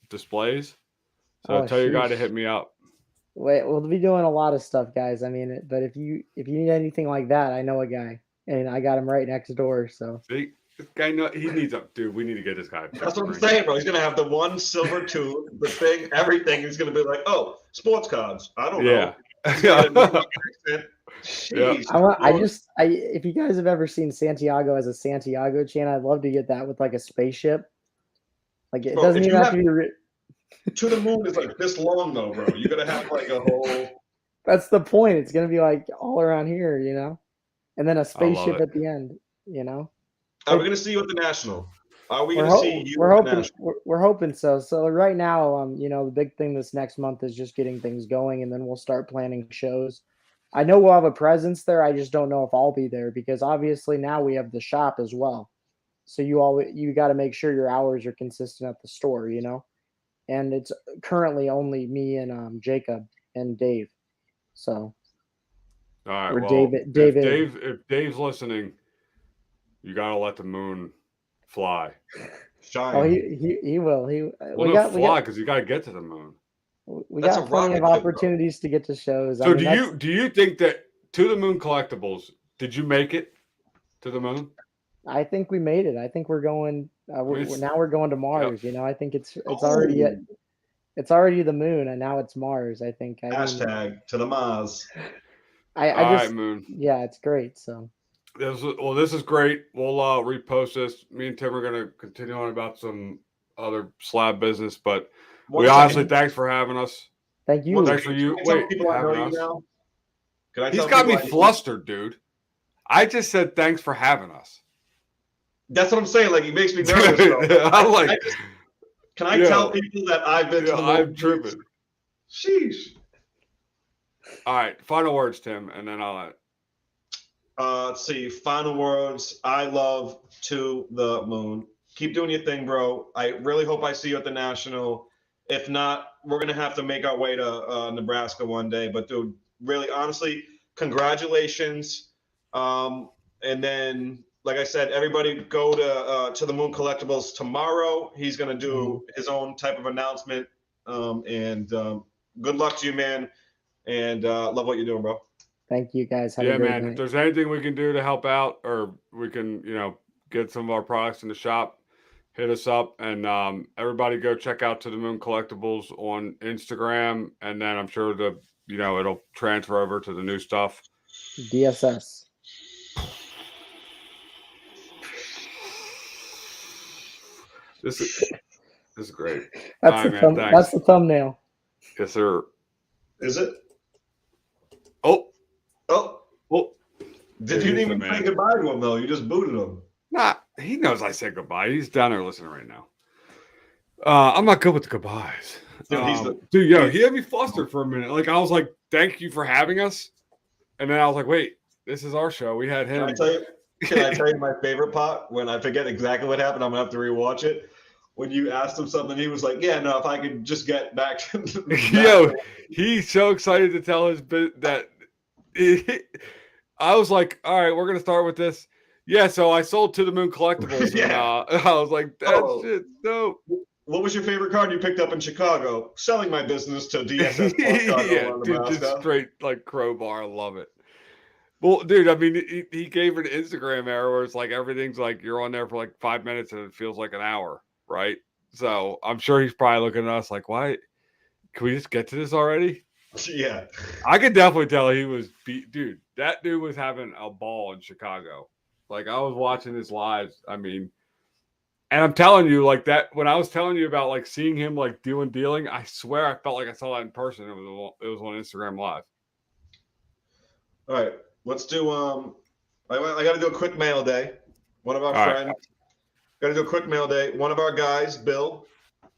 displays. So Oh, tell your guy to sheesh. hit me up. Wait, we'll be doing a lot of stuff, guys. I mean, but if you need anything like that, I know a guy, and I got him right next door. So See, this guy he needs a dude. We need to get this guy. That's what I'm saying, bro. He's gonna have the one silver tooth, the thing, everything. He's gonna be like, oh, sports cards. I don't know. He's gonna get a New York accent. Jeez. If you guys have ever seen Santiago as a Santiago chain, I'd love to get that with like a spaceship. Like it Bro, doesn't if even you have to be. To the moon is like this long though, bro. You gotta have like a whole. That's the point. It's gonna be like all around here, and then a spaceship it. at the end, Are we gonna see you at the national? Are we We're, gonna see you we're at the hoping national? we're hoping so. So right now, the big thing this next month is just getting things going, and then we'll start planning shows. I know we'll have a presence there. I just don't know if I'll be there because obviously now we have the shop as well. So you got to make sure your hours are consistent at the store, And it's currently only me and Jacob and Dave. So All right. or Well, David. if Dave's listening, you gotta let the moon fly. Shine. Oh, he will. We fly because you gotta get to the moon. We That's got a plenty of rocket ship, bro. opportunities to get to shows. So do you think that To The Moon Collectibles, did you make it to the moon? I think we made it. I think we're going. Now we're going to Mars. I think it's already it's already the moon, and now it's Mars. I think. Hashtag to the Mars. All right, Moon. Yeah, it's great. So this is great. We'll repost this. Me and Tim are gonna continue on about some other slab business, but honestly, thanks for having us. Thank you. Thanks for you. Wait, having us. He's got me flustered, dude. I just said thanks for having us. That's what I'm saying. Like, he makes me nervous. I'm like, can I tell people that I've been to the moon? I'm tripping. Sheesh. All right, final words, Tim, and then I'll. Let's see. Final words. I love To The Moon. Keep doing your thing, bro. I really hope I see you at the National. If not, we're gonna have to make our way to Nebraska one day. But dude, really, honestly, congratulations. And then, like I said, everybody go to the Moon Collectibles tomorrow. He's gonna do his own type of announcement. And good luck to you, man. And love what you're doing, bro. Thank you, guys. Have a great night. If there's anything we can do to help out, or we can, get some of our products in the shop, hit us up, and everybody go check out To The Moon Collectibles on Instagram, and then I'm sure it'll transfer over to the new stuff. DSS. This is great. That's All right, man, thanks. That's the thumbnail. Yes, sir. Is it? Oh. Did you even say goodbye to him though? You just booted him. Nah, he knows I said goodbye. He's down there listening right now. I'm not good with the goodbyes. Dude, he had me flustered for a minute. Like, I was like, thank you for having us. And then I was like, wait, this is our show. We had him. Can I tell you my favorite part? When I forget exactly what happened, I'm going to have to rewatch it. When you asked him something, he was like, yeah, no, if I could just get back to Yo, he's so excited to tell his bit that I was like, all right, we're going to start with this. Yeah, so I sold To The Moon Collectibles. Yeah. And, I was like, that shit dope. What was your favorite card you picked up in Chicago? Selling my business to DSS. Yeah, dude, just straight like crowbar. I love it. Well, dude, I mean, he gave an Instagram error where it's like everything's like you're on there for like 5 minutes and it feels like an hour, right? So I'm sure he's probably looking at us like, why? Can we just get to this already? Yeah. I could definitely tell he was dude, that dude was having a ball in Chicago. Like, I was watching his lives. I mean, and I'm telling you, like, that when I was telling you about like seeing him like dealing, I swear I felt like I saw that in person. It was on Instagram Live. All right, let's do. I got to do a quick mail day. One of our friends got to do a quick mail day. One of our guys, Bill.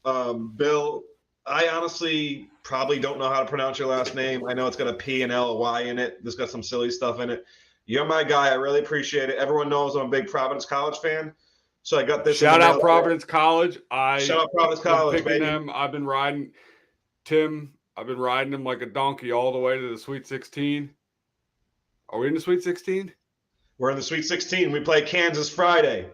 Bill, I honestly probably don't know how to pronounce your last name. I know it's got a P and L, a Y in it. There's got some silly stuff in it. You're my guy. I really appreciate it. Everyone knows I'm a big Providence College fan. So I got this. Shout out Providence College. Shout out Providence College, picking baby. them. I've been riding Tim. I've been riding him like a donkey all the way to the Sweet 16. Are we in the Sweet 16? We're in the Sweet 16. We play Kansas Friday.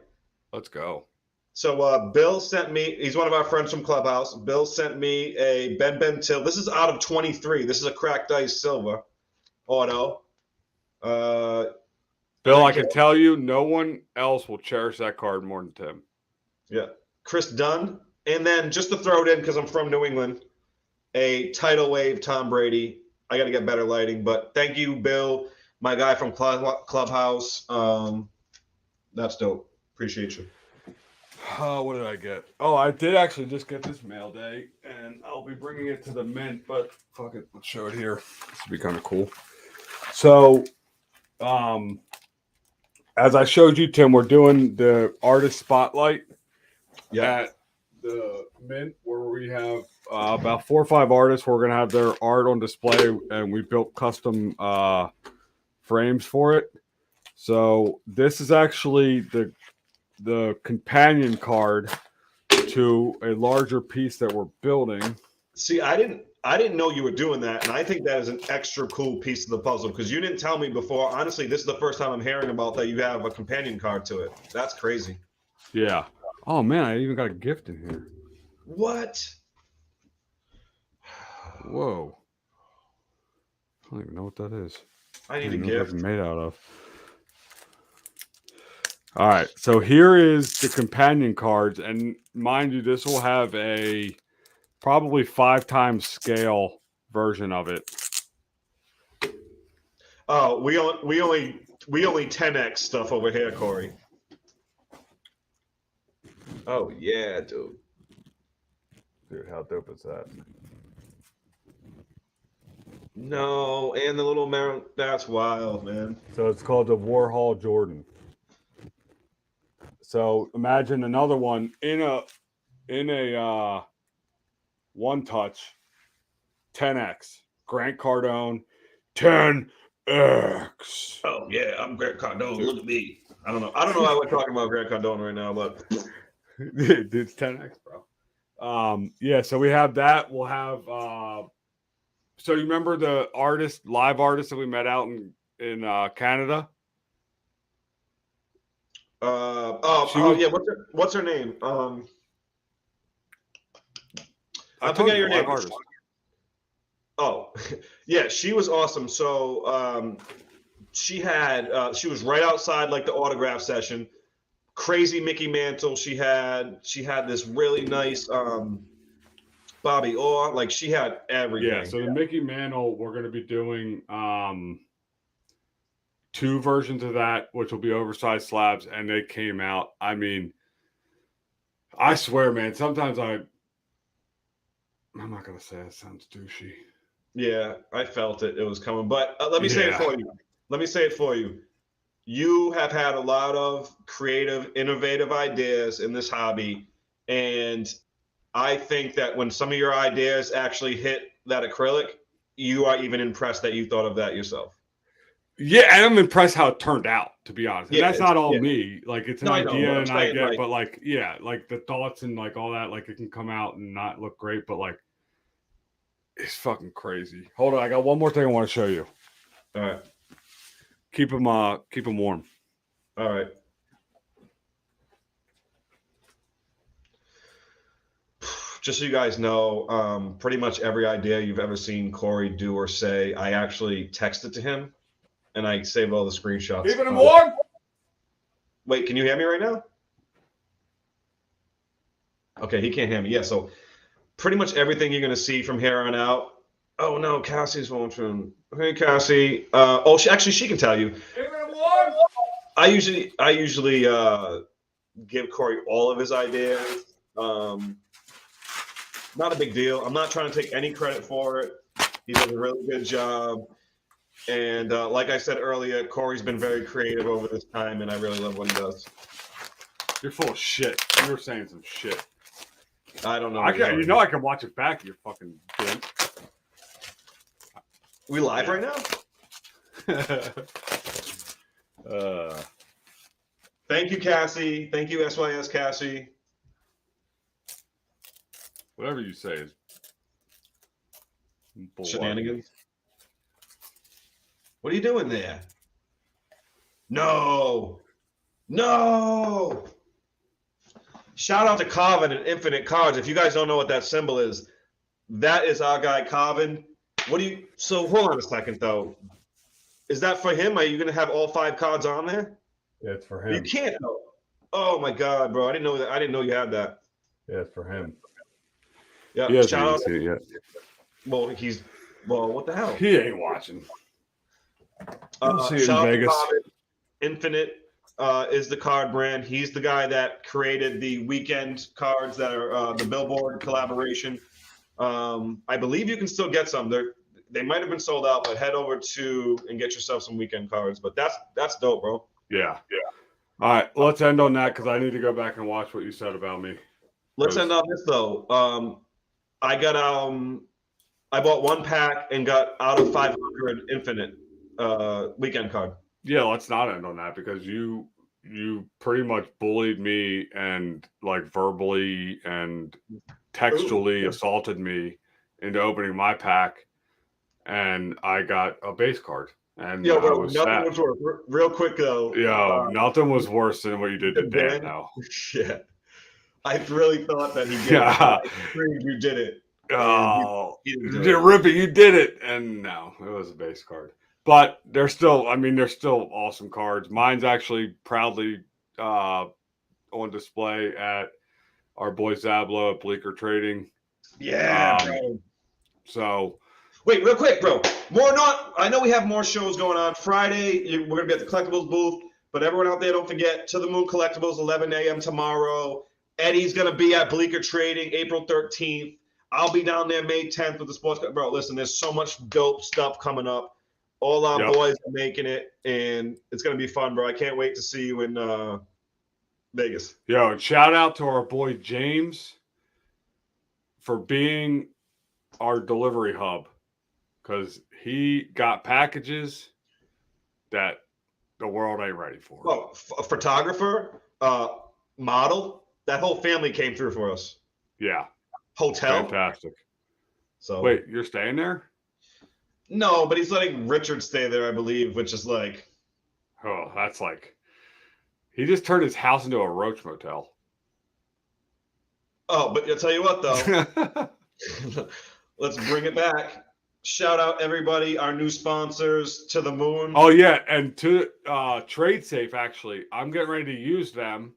Let's go. So Bill sent me. He's one of our friends from Clubhouse. Bill sent me a Ben Till. This is out of 23. This is a cracked ice silver auto. Bill, I can tell you, no one else will cherish that card more than Tim. Yeah. Chris Dunn. And then just to throw it in, because I'm from New England, a tidal wave Tom Brady. I got to get better lighting. But thank you, Bill, my guy from Clubhouse. That's dope. Appreciate you. What did I get? Oh, I did actually just get this mail day, and I'll be bringing it to the mint, but fuck it. Let's show it here. This would be kind of cool. So, as I showed you, Tim, we're doing the artist spotlight at the mint, where we have about 4 or 5 artists. We're going to have their art on display, and we built custom frames for it. So this is actually the companion card to a larger piece that we're building. See, I didn't know you were doing that, and I think that is an extra cool piece of the puzzle because you didn't tell me before. Honestly, this is the first time I'm hearing about that you have a companion card to it. That's crazy. Yeah. Oh man, I even got a gift in here. What? Whoa. I don't even know what that is. I need a gift. What it's made out of. All right, so here is the companion cards, and mind you, this will have a probably 5 times scale version of it. Oh, we only 10x stuff over here, Corey. Oh yeah, dude. Dude, how dope is that? No, and the little man. That's wild, man. So it's called the Warhol Jordan. So imagine another one in a one touch 10x Grant Cardone 10x. Oh yeah, I'm Grant Cardone. Look at me. I don't know why we're talking about Grant Cardone right now, but dude, it's 10x, bro. Yeah, so we have that. We'll have so you remember the live artist that we met out in Canada? Yeah. What's her name? I forget your name. Artist. Oh, yeah, she was awesome. So she was right outside like the autograph session. crazy Mickey mantle. She had this really nice Bobby Orr. Like she had everything. Yeah, so the Mickey Mantle, we're going to be doing 2 versions of that, which will be oversized slabs, and they came out. I mean, I swear, man, sometimes I'm not going to say it sounds douchey. Yeah, I felt it. It was coming. But let me say it for you. Let me say it for you. You have had a lot of creative, innovative ideas in this hobby. And I think that when some of your ideas actually hit that acrylic, you are even impressed that you thought of that yourself. Yeah, and I'm impressed how it turned out, to be honest. And Yeah, that's not all me. Like, it's an I know idea, what I'm and I saying, get, like- but like, yeah, like the thoughts and like all that, like it can come out and not look great, but like, it's fucking crazy. Hold on, I got one more thing I want to show you. All right. Keep them warm. All right. Just so you guys know, pretty much every idea you've ever seen Corey do or say, I actually texted to him, and I saved all the screenshots. Keeping them warm. Wait, can you hear me right now? Okay, he can't hear me. Yeah, so pretty much everything you're going to see from here on out. Oh, no, Cassie's watching. Hey, Cassie. She can tell you. Keeping them warm. I usually give Corey all of his ideas. Not a big deal. I'm not trying to take any credit for it. He does a really good job. And like I said earlier, Corey's been very creative over this time, and I really love what he does. You're full of shit. You were saying some shit. I don't know. I can watch it back. You fucking bitch. We live right now? Thank you, Cassie. Thank you, SYS Cassie. Whatever you say is Shenanigans. What are you doing there? No. Shout out to Carvin and Infinite Cards. If you guys don't know what that symbol is, that is our guy Carvin. So hold on a second though. Is that for him? Are you gonna have all 5 cards on there? Yeah, it's for him. You can't. Oh my god, bro! I didn't know that. I didn't know you had that. Yeah, it's for him. Yeah. He hasn't Shout out. seen it yet. Well, what the hell? He ain't watching. I'll see it in shout out to Vegas. Carvin. Infinite is the card brand. He's the guy that created the weekend cards that are the Billboard collaboration. I believe you can still get some. They might have been sold out, but head over to and get yourself some weekend cards. But that's dope, bro. Yeah. All right, let's end on that because I need to go back and watch what you said about me. Let's end on this though. I bought 1 pack and got out of 500 Infinite weekend card. Yeah, let's not end on that because you pretty much bullied me and like verbally and textually assaulted me into opening my pack, and I got a base card. And Yo, I bro, was nothing sad. was worse. Real quick though. Nothing was worse than what you did to Dan. Now, Yeah, I really thought that he did. Yeah. You did it. Oh, He didn't do you Rippy, you did it. And no, it was a base card. But they're still awesome cards. Mine's actually proudly on display at our boy Zablo at Bleecker Trading. Yeah, bro. So wait, real quick, bro. I know we have more shows going on. Friday, we're gonna be at the collectibles booth. But everyone out there, don't forget To The Mooon Collectibles, 11 a.m. tomorrow. Eddie's gonna be at Bleecker Trading April 13th. I'll be down there May 10th with the sports. Bro, listen, there's so much dope stuff coming up. All our boys are making it, and it's gonna be fun, bro. I can't wait to see you in Vegas. Yo, and shout out to our boy James for being our delivery hub, because he got packages that the world ain't ready for. Well, a photographer, model, that whole family came through for us. Yeah. Hotel. Fantastic. So wait, you're staying there? No, but he's letting Richard stay there, I believe, which is like, oh, that's like, he just turned his house into a roach motel. Oh, but I'll tell you what though, let's bring it back. Shout out everybody, our new sponsors, To The Mooon. Oh yeah, and to Trade Safe, actually, I'm getting ready to use them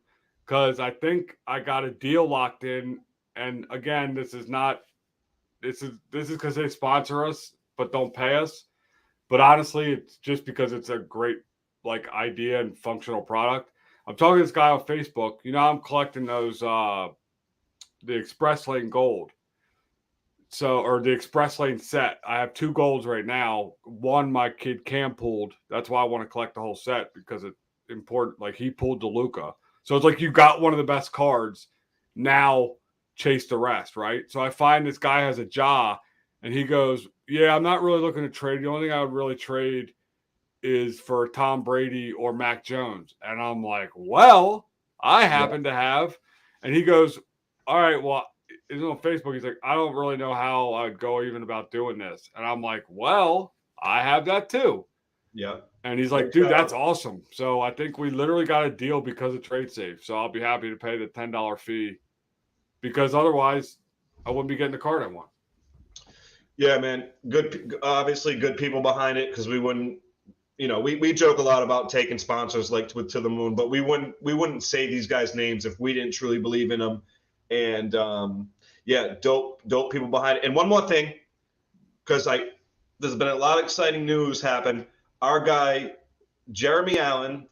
because I think I got a deal locked in. And again, this is because they sponsor us but don't pay us. But honestly, it's just because it's a great like idea and functional product. I'm talking to this guy on Facebook. You know, I'm collecting those the Express Lane Gold. So, or the Express Lane set. I have 2 golds right now. One my kid Cam pulled. That's why I want to collect the whole set because it's important. Like he pulled DeLuca. So it's like you got one of the best cards. Now chase the rest, right? So I find this guy has a jaw and he goes, yeah, I'm not really looking to trade. The only thing I would really trade is for Tom Brady or Mac Jones. And I'm like, well, I happen to have. And he goes, all right, well, he's on Facebook. He's like, I don't really know how I'd go even about doing this. And I'm like, well, I have that too. Yeah. And he's like, dude, that's awesome. So I think we literally got a deal because of Trade Safe. So I'll be happy to pay the $10 fee because otherwise I wouldn't be getting the card I want. Yeah, man. Obviously good people behind it because we wouldn't, you know, we joke a lot about taking sponsors like with To The Moon, but we wouldn't say these guys' names if we didn't truly believe in them. And yeah, dope people behind it. And one more thing, because there's been a lot of exciting news happen. Our guy Jeremy Allen